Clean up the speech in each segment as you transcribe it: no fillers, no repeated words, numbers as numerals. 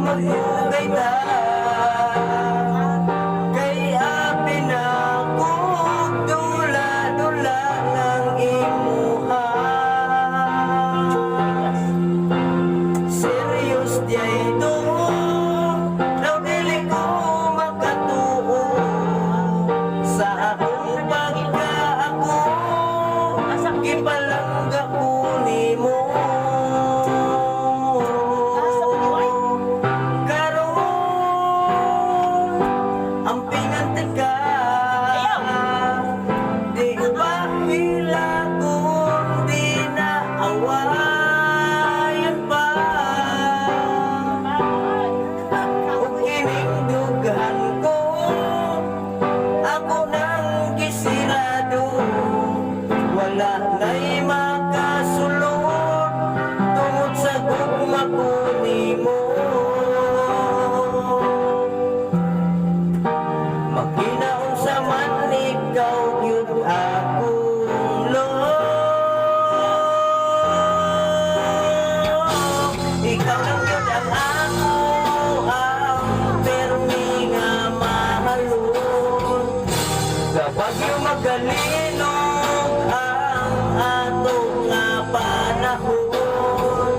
magdugay ta kaya pinakog dula-dula ng imuha. Serious diay to na dili ko makatuo sa akong pagkaako gipalangga ko nimo. Ang pinantig ka, di ba hilakong di na awayan pa. Kung kinindughan ko, ako nang gisirado, wala na'y makasulod tungod sa gugma ko nimo. Magkinaon sa man ikaw yun akong ikaw lang yun ang ako ang permi nga mahalon. Kapag yung magalinog ang ato nga panahon,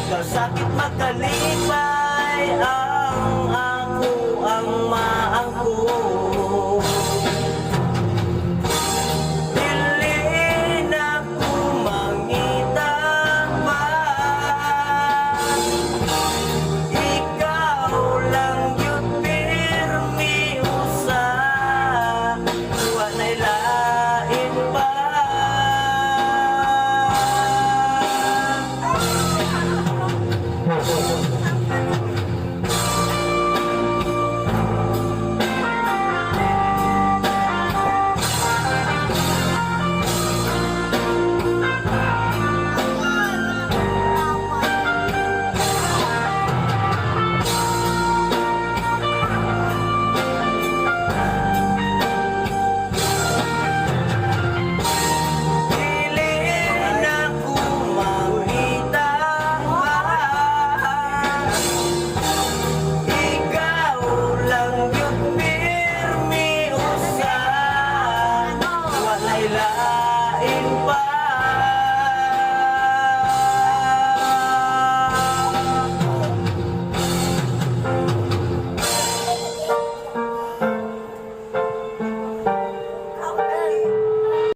kasakit makalipay ang ako ang